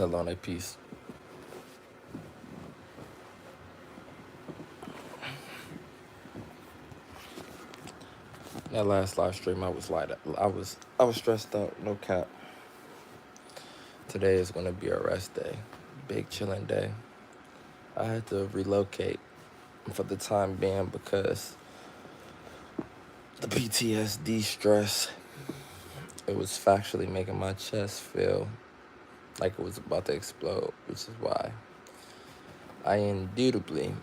tell on a piece. That last live stream, I was stressed out. No cap. Today is gonna be a rest day, big chilling day. I had to relocate for the time being because the PTSD stress. It was factually making my chest feel like it was about to explode, which is why I indubitably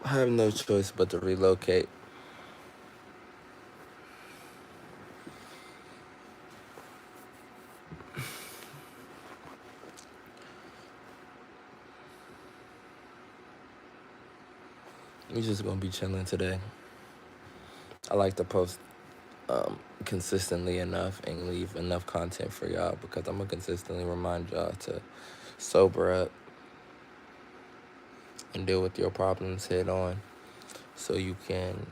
have no choice but to relocate. We just gonna be chilling today. I like to post consistently enough and leave enough content for y'all because I'm gonna consistently remind y'all to sober up and deal with your problems head on so you can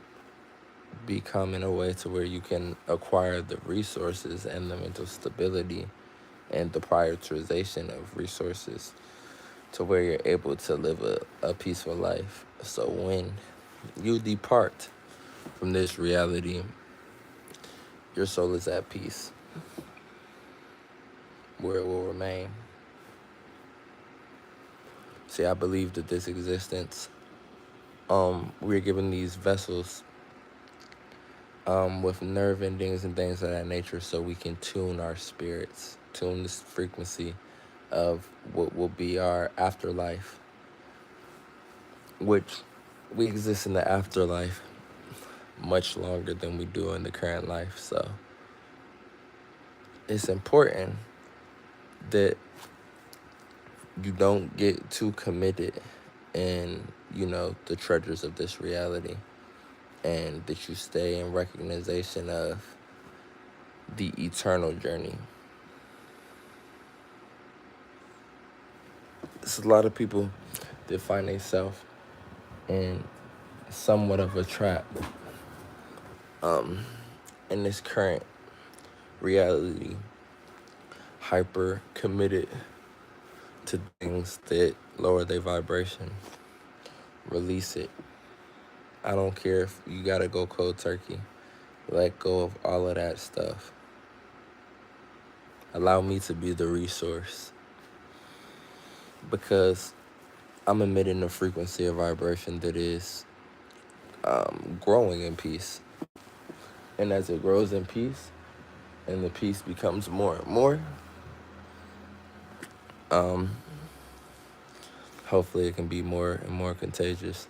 become in a way to where you can acquire the resources and the mental stability and the prioritization of resources to where you're able to live a peaceful life. So when you depart from this reality, your soul is at peace, where it will remain. See, I believe that this existence, we're given these vessels with nerve endings and things of that nature so we can tune our spirits, tune this frequency of what will be our afterlife, which we exist in the afterlife much longer than we do in the current life. So it's important that you don't get too committed in, the treasures of this reality, and that you stay in recognition of the eternal journey. It's a lot of people that find themselves in somewhat of a trap in this current reality, hyper committed to things that lower their vibration. Release it. I don't care if you gotta go cold turkey. Let go of all of that stuff. Allow me to be the resource, because I'm emitting a frequency of vibration that is growing in peace. And as it grows in peace and the peace becomes more and more, hopefully it can be more and more contagious.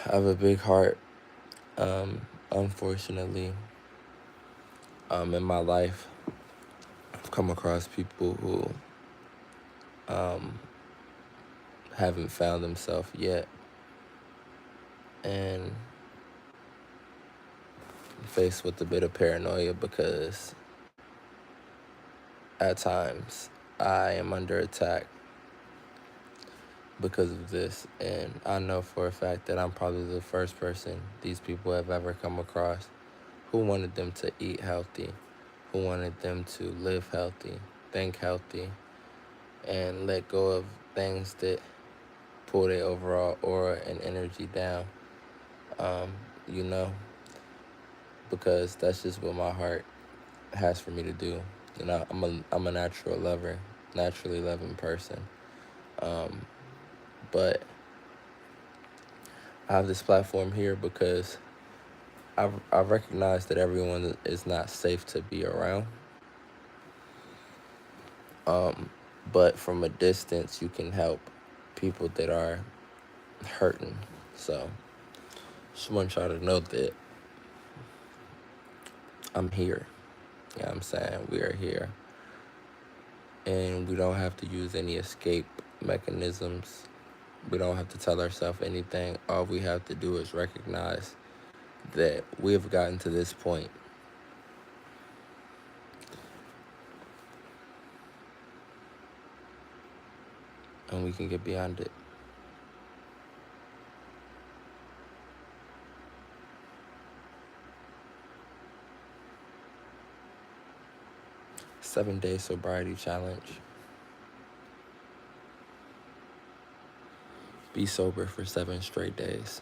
I have a big heart. Unfortunately, in my life, I've come across people who haven't found themselves yet, and faced with a bit of paranoia because at times I am under attack because of this, and I know for a fact that I'm probably the first person these people have ever come across who wanted them to eat healthy, who wanted them to live healthy, think healthy, and let go of things that pull their overall aura and energy down, you know, because that's just what my heart has for me to do. I'm a natural lover, naturally loving person. But I have this platform here because I recognize that everyone is not safe to be around. But from a distance, you can help people that are hurting. So just want y'all to know that I'm here. You know what I'm saying? We are here. And we don't have to use any escape mechanisms. We don't have to tell ourselves anything. All we have to do is recognize that we have gotten to this point, and we can get beyond it. 7-day sobriety challenge. Be sober for 7 straight days.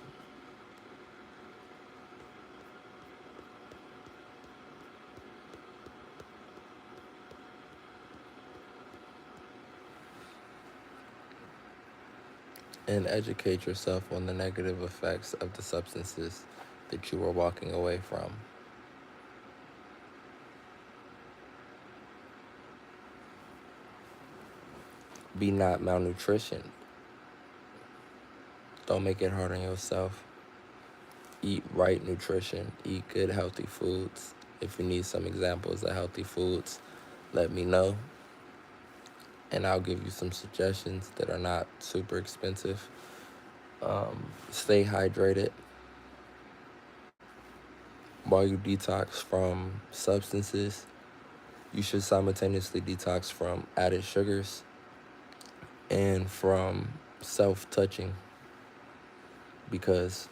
And educate yourself on the negative effects of the substances that you are walking away from. Be not malnutrition. Don't make it hard on yourself. Eat right nutrition. Eat good, healthy foods. If you need some examples of healthy foods, let me know. And I'll give you some suggestions that are not super expensive. Stay hydrated while you detox from substances. You should simultaneously detox from added sugars and from self-touching, because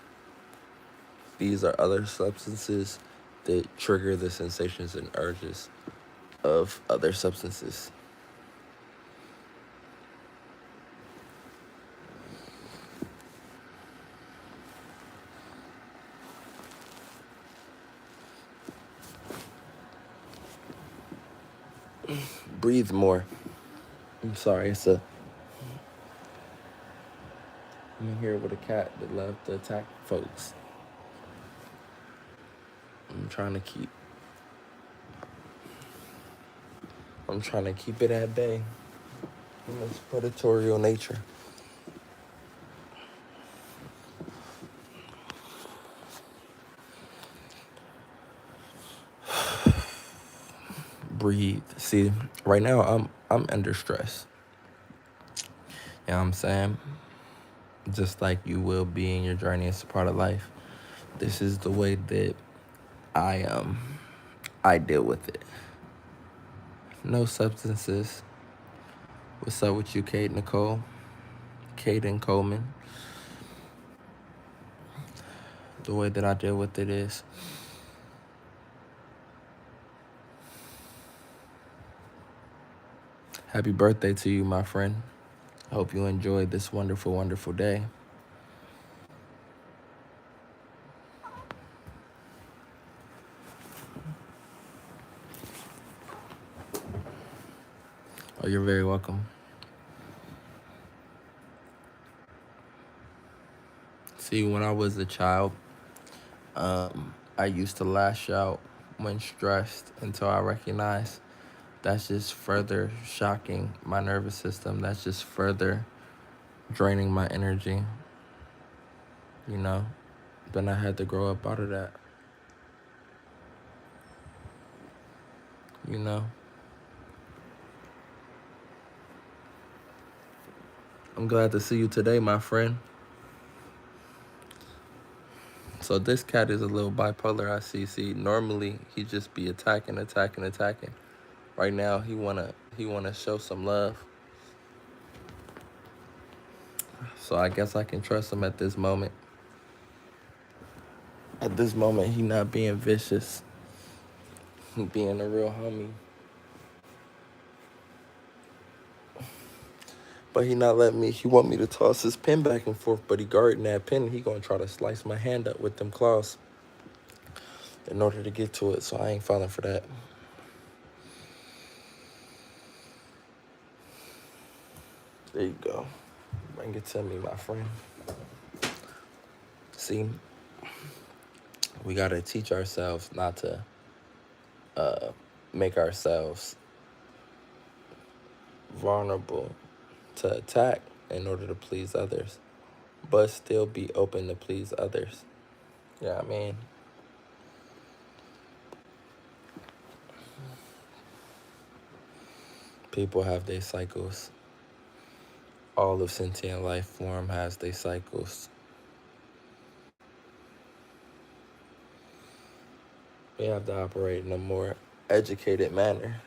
these are other substances that trigger the sensations and urges of other substances. Breathe more. I'm sorry, I'm in here with a cat that loves to attack folks. I'm trying to keep it at bay in its predatorial nature. Breathe. See, right now I'm under stress. You know what I'm saying? Just like you will be in your journey, it's a part of life. This is the way that I deal with it. No substances. What's up with you, Kate Nicole? Kaden Coleman. The way that I deal with it is happy birthday to you, my friend. I hope you enjoyed this wonderful, wonderful day. Oh, you're very welcome. See, when I was a child, I used to lash out when stressed until I recognized that's just further shocking my nervous system. That's just further draining my energy, you know? Then I had to grow up out of that, you know? I'm glad to see you today, my friend. So this cat is a little bipolar, I see. See, normally he just be attacking. Right now he wanna show some love. So I guess I can trust him at this moment. At this moment, he not being vicious. He being a real homie. But he not letting me, he want me to toss his pen back and forth, but he guarding that pen. He gonna try to slice my hand up with them claws in order to get to it, so I ain't falling for that. There you go. Bring it to me, my friend. See, we gotta teach ourselves not to make ourselves vulnerable to attack in order to please others, but still be open to please others. Yeah, I mean, people have their cycles. All of sentient life form has their cycles. We have to operate in a more educated manner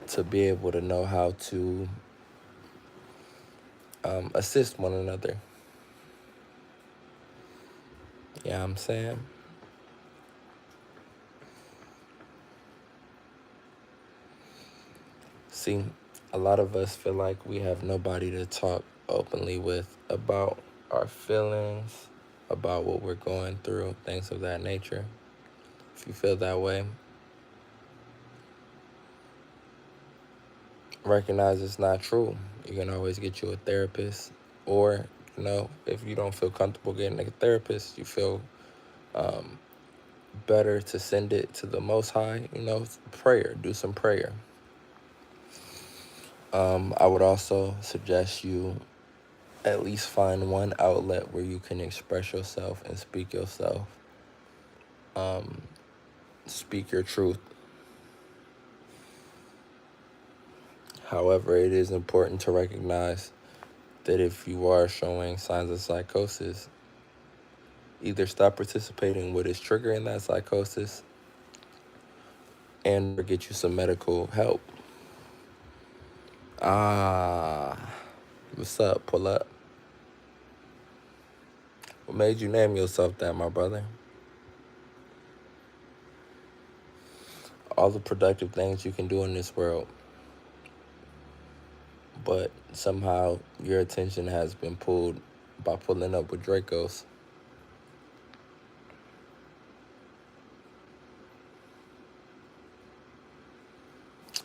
to be able to know how to assist one another. You know what I'm saying? See, a lot of us feel like we have nobody to talk openly with about our feelings, about what we're going through, things of that nature. If you feel that way, recognize it's not true. You can always get you a therapist, or, if you don't feel comfortable getting a therapist, you feel better to send it to the Most High, prayer, do some prayer. I would also suggest you at least find one outlet where you can express yourself and speak yourself. Speak your truth. However, it is important to recognize that if you are showing signs of psychosis, either stop participating what is triggering that psychosis and or get you some medical help. What's up? Pull up. What made you name yourself that, my brother? All the productive things you can do in this world, but somehow your attention has been pulled by pulling up with Dracos.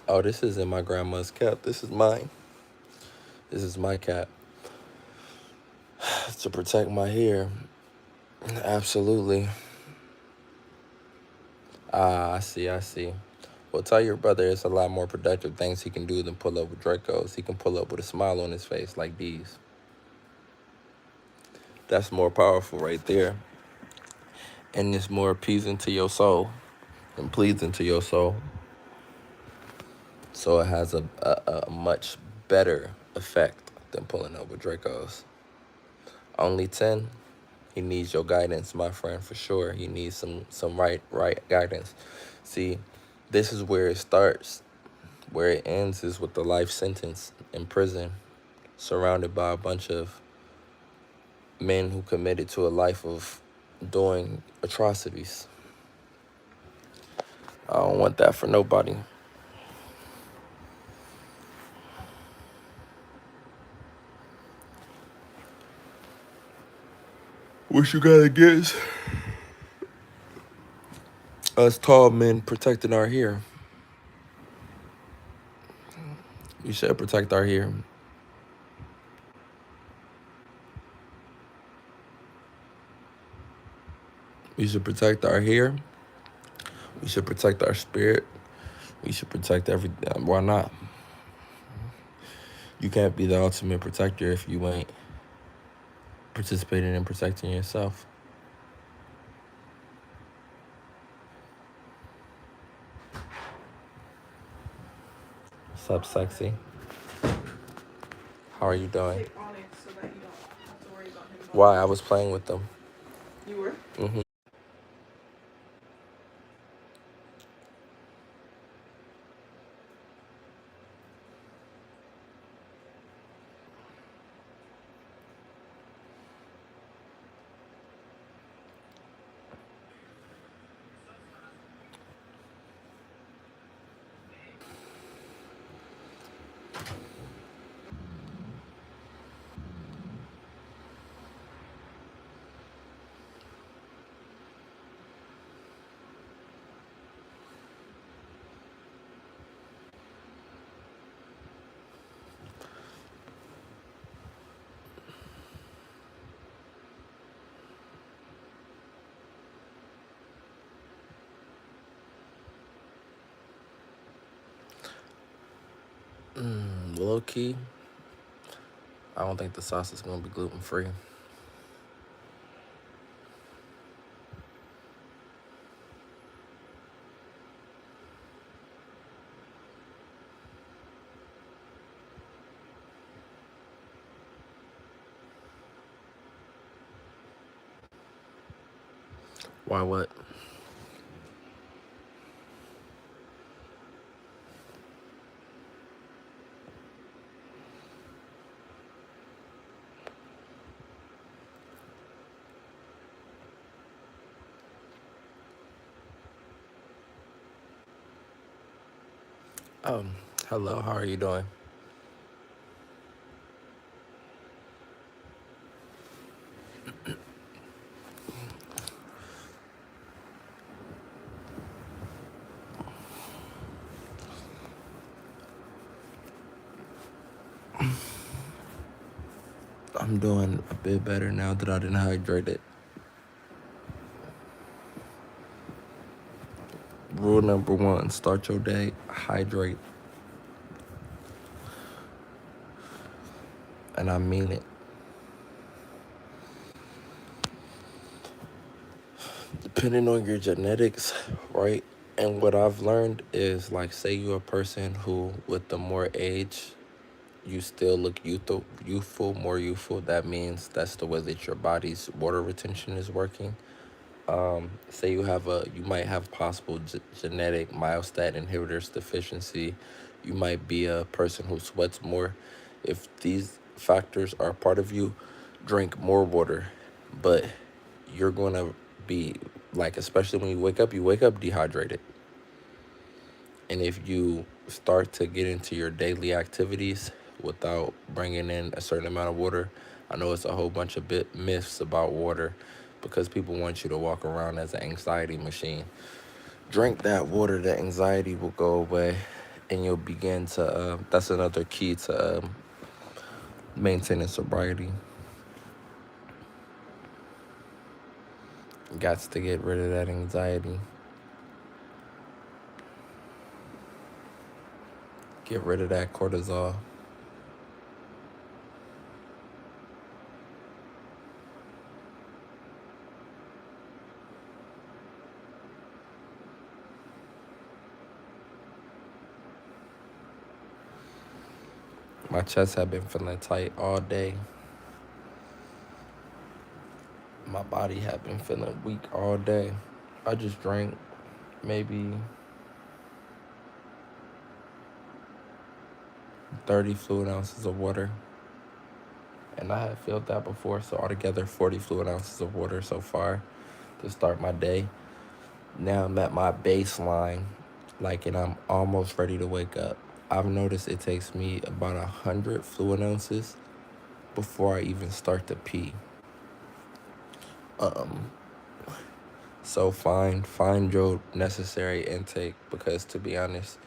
Oh, this isn't my grandma's cap. This is mine. This is my cap. To protect my hair. Absolutely. I see. Well, tell your brother it's a lot more productive things he can do than pull up with Dracos. He can pull up with a smile on his face like these. That's more powerful right there. And it's more appeasing to your soul and pleasing to your soul. So it has a much better effect than pulling up with Dracos. Only 10, he needs your guidance, my friend, for sure. He needs some right guidance. See, this is where it starts. Where it ends is with the life sentence in prison, surrounded by a bunch of men who committed to a life of doing atrocities. I don't want that for nobody. What you got against us tall men protecting our hair? You should protect our hair. We should protect our hair. We should protect our spirit. We should protect everything. Why not? You can't be the ultimate protector if you ain't participating in protecting yourself. What's up, sexy? How are you doing? Why? I was playing with them. You were? Mm-hmm. Low key, I don't think the sauce is gonna be gluten free. Why what? Hello, how are you doing? I'm doing a bit better now that I didn't hydrate it. Rule number one, start your day, hydrate. And I mean it. Depending on your genetics, right? And what I've learned is like, say you're a person who, with the more age, you still look more youthful. That means that's the way that your body's water retention is working. Say you might have possible genetic myostatin inhibitors deficiency. You might be a person who sweats more. If these factors are part of you, drink more water. But you're going to be like, especially when you wake up dehydrated. And if you start to get into your daily activities without bringing in a certain amount of water, I know it's a whole bunch of myths about water because people want you to walk around as an anxiety machine. Drink that water, the anxiety will go away, and you'll begin to. That's another key to maintaining sobriety. Got to get rid of that anxiety. Get rid of that cortisol. My chest had been feeling tight all day. My body had been feeling weak all day. I just drank maybe 30 fluid ounces of water. And I had felt that before, so altogether 40 fluid ounces of water so far to start my day. Now I'm at my baseline, and I'm almost ready to wake up. I've noticed it takes me about 100 fluid ounces before I even start to pee. So find your necessary intake, because to be honest,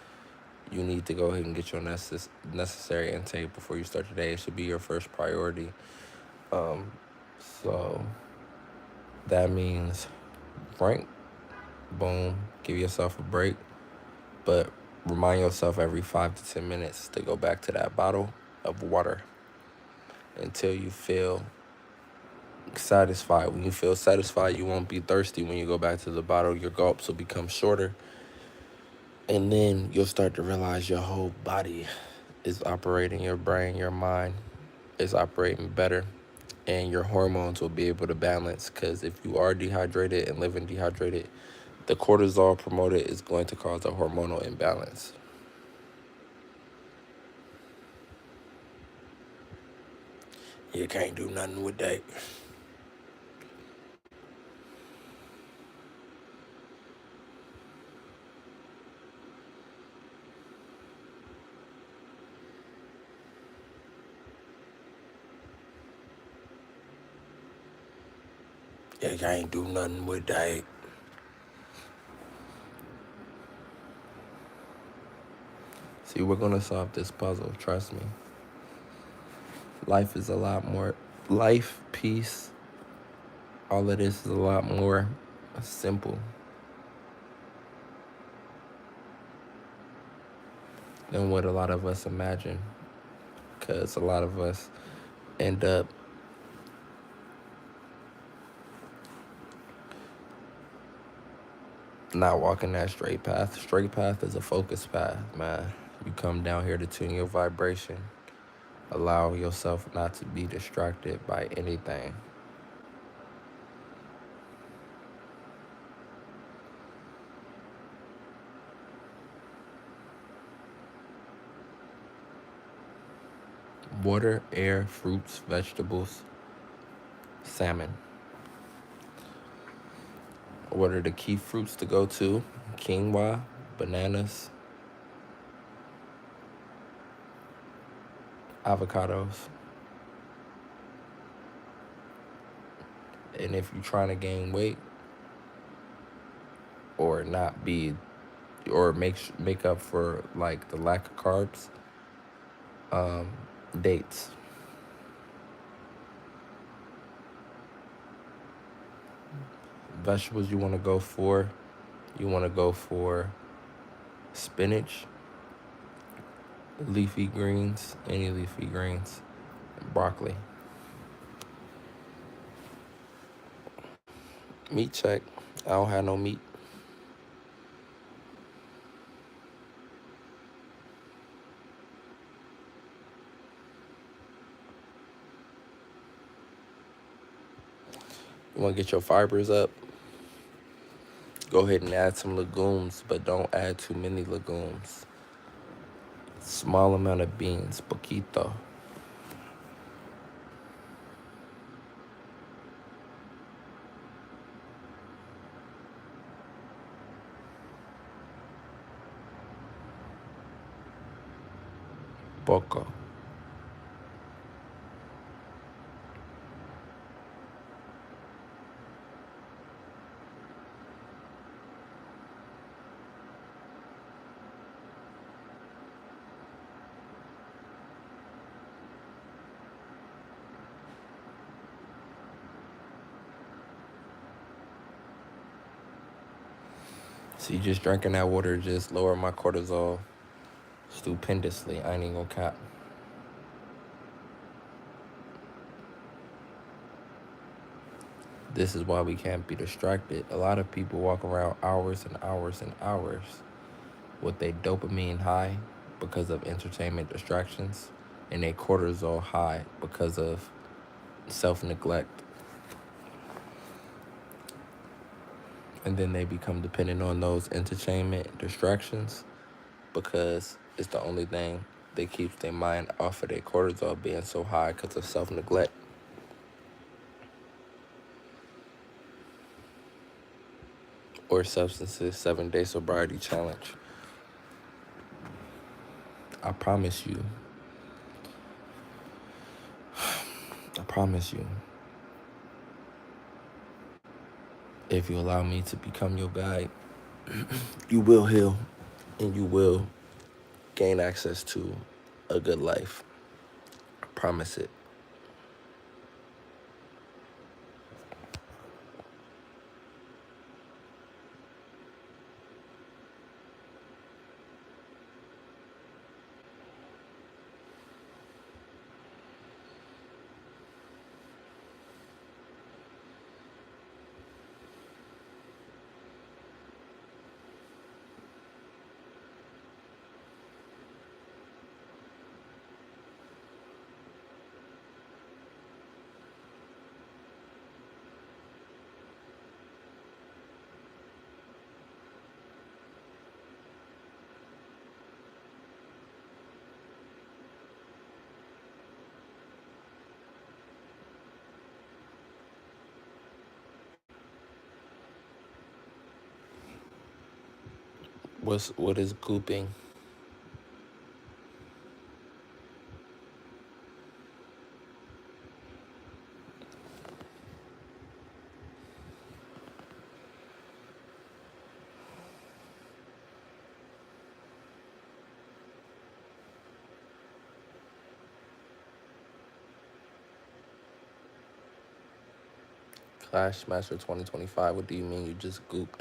you need to go ahead and get your necessary intake before you start your day. It should be your first priority. So that means drink, boom, give yourself a break, but remind yourself every 5 to 10 minutes to go back to that bottle of water until you feel satisfied. When you feel satisfied, you won't be thirsty. When you go back to the bottle, your gulps will become shorter. And then you'll start to realize your whole body is operating, your brain, your mind is operating better, and your hormones will be able to balance. Because if you are dehydrated and living dehydrated, the cortisol promoted is going to cause a hormonal imbalance. You can't do nothing with that. You can't do nothing with that. See, we're going to solve this puzzle. Trust me. Life is a lot more. Life, peace, all of this is a lot more simple than what a lot of us imagine. Because a lot of us end up not walking that straight path. Straight path is a focused path, man. You come down here to tune your vibration. Allow yourself not to be distracted by anything. Water, air, fruits, vegetables, salmon. What are the key fruits to go to? Quinoa, bananas, avocados. And if you're trying to gain weight or not be, or make up for like the lack of carbs, um, dates. Vegetables you want to go for, you want to go for spinach, leafy greens, any leafy greens, broccoli. Meat check. I don't have no meat. You want to get your fibers up? Go ahead and add some legumes, but don't add too many legumes. Small amount of beans, poquito. Poco. See, just drinking that water just lowered my cortisol stupendously. I ain't even gonna cap. This is why we can't be distracted. A lot of people walk around hours and hours and hours with a dopamine high because of entertainment distractions and a cortisol high because of self-neglect. And then they become dependent on those entertainment distractions because it's the only thing that keeps their mind off of their cortisol being so high because of self-neglect. Or substances, 7-day sobriety challenge. I promise you, I promise you, if you allow me to become your guide, you will heal and you will gain access to a good life. I promise it. What is gooping? Clash Master 2025. What do you mean you just gooped?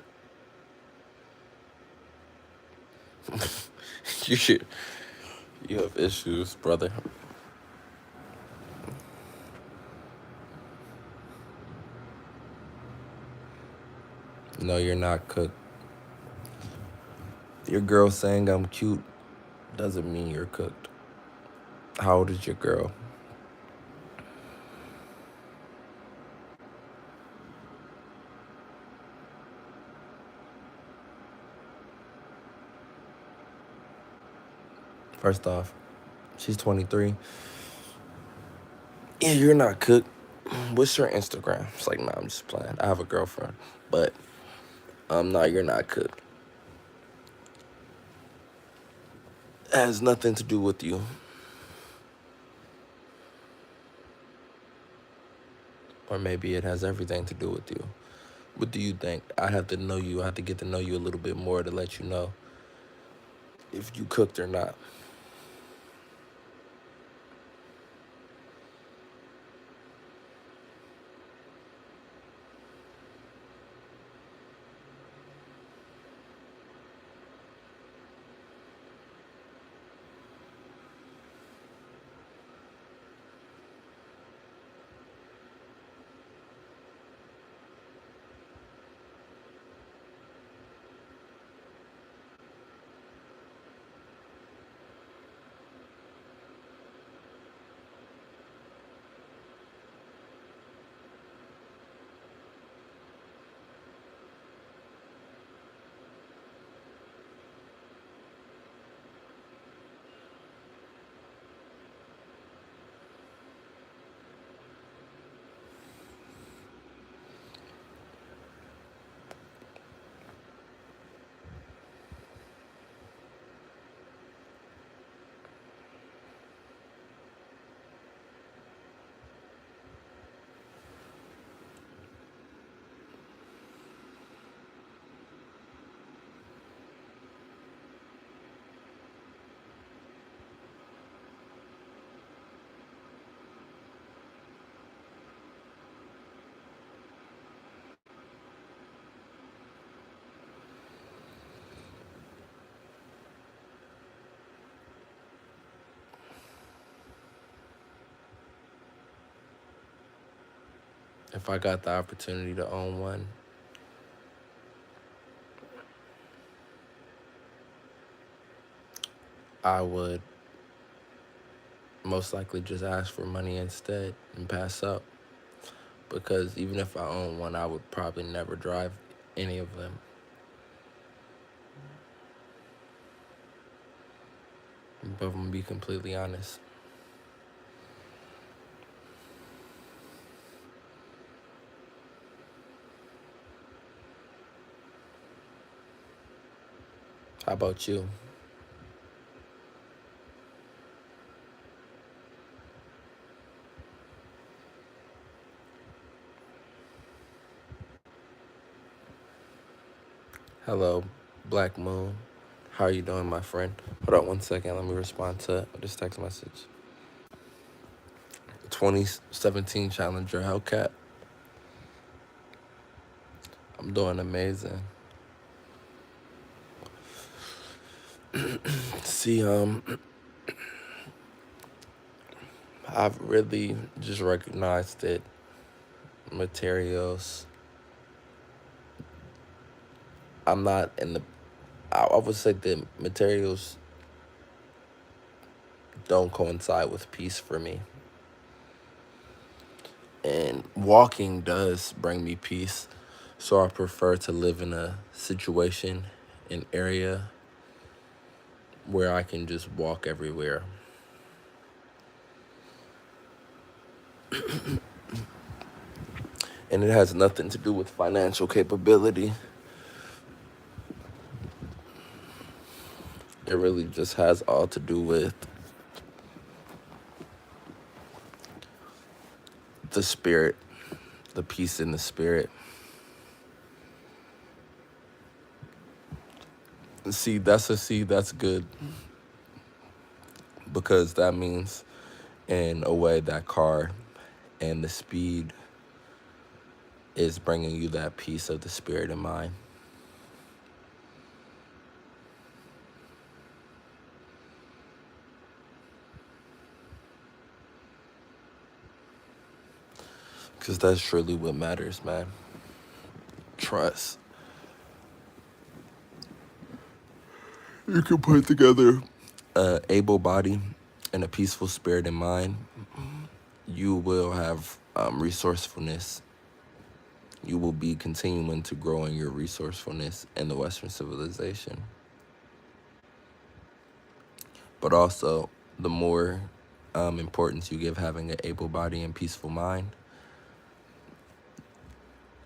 you should. You have issues, brother. No, you're not cooked. Your girl saying I'm cute doesn't mean you're cooked. How old is your girl? First off, she's 23. Yeah, you're not cooked. What's your Instagram? It's like, nah, I'm just playing. I have a girlfriend. But, nah, you're not cooked. It has nothing to do with you. Or maybe it has everything to do with you. What do you think? I have to know you. I have to get to know you a little bit more to let you know if you cooked or not. If I got the opportunity to own one, I would most likely just ask for money instead and pass up. Because even if I own one, I would probably never drive any of them. But I'm gonna be completely honest. How about you? Hello, Black Moon. How are you doing, my friend? Hold on one second. Let me respond to this text message. 2017 Challenger Hellcat. I'm doing amazing. See, I've really just recognized that materials, I'm not in the, I would say that materials don't coincide with peace for me. And walking does bring me peace. So I prefer to live in a situation, an area where I can just walk everywhere. And it has nothing to do with financial capability. It really just has all to do with the spirit, the peace in the spirit. That's good because that means in a way that car and the speed is bringing you that peace of the spirit and mind. Because that's truly what matters, man. Trust. You can put together a able body and a peaceful spirit and mind. You will have resourcefulness. You will be continuing to grow in your resourcefulness in the Western civilization. But also, the more importance you give having an able body and peaceful mind,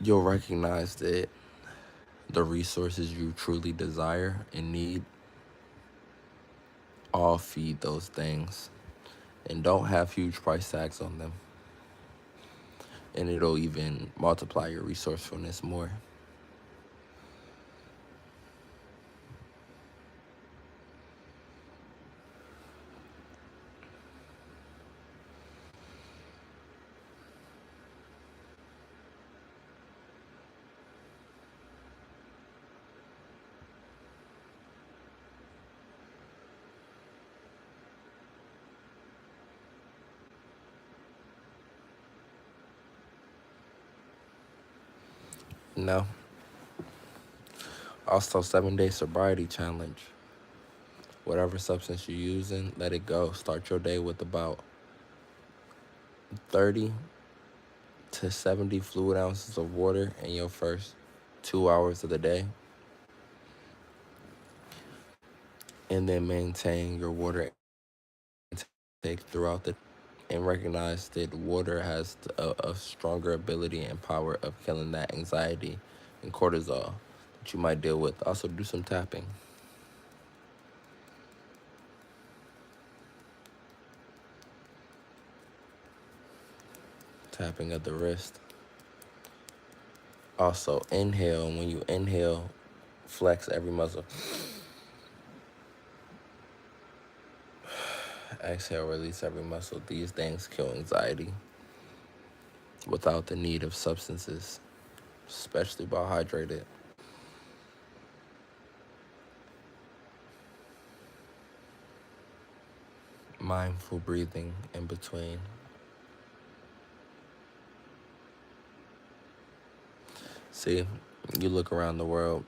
you'll recognize that the resources you truly desire and need all feed those things and don't have huge price tags on them. and it'll even multiply your resourcefulness more. No. Also, 7-day sobriety challenge. Whatever substance you're using, let it go. Start your day with about 30 to 70 fluid ounces of water in your first 2 hours of the day, and then maintain your water intake throughout the, and recognize that water has a stronger ability and power of killing that anxiety and cortisol that you might deal with. Also, do some tapping. Tapping of the wrist. Also, inhale. When you inhale, flex every muscle. Exhale, release every muscle. These things kill anxiety without the need of substances, especially while hydrated. Mindful breathing in between. See, you look around the world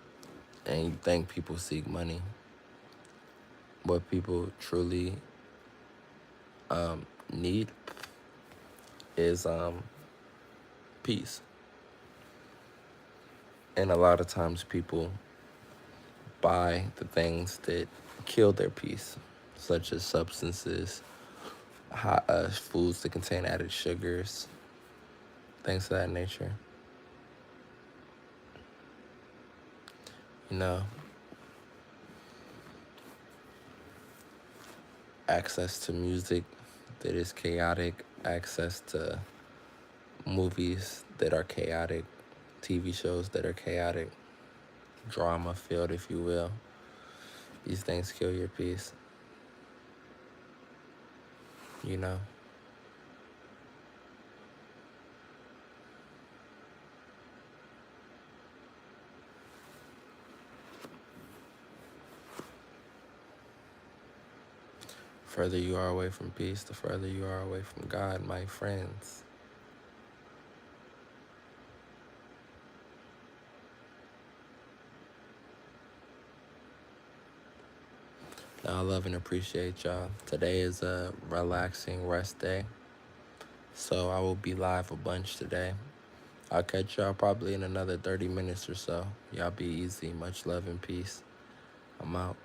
and you think people seek money. What people truly need is peace. And a lot of times people buy the things that kill their peace, such as substances, foods that contain added sugars, things of that nature. You know, access to music that is chaotic, access to movies that are chaotic, TV shows that are chaotic, drama filled, if you will. These things kill your peace, you know. Further you are away from peace, the further you are away from God, my friends. Now, I love and appreciate y'all. Today is a relaxing rest day, so I will be live a bunch today. I'll catch y'all probably in another 30 minutes or so. Y'all be easy. Much love and peace. I'm out.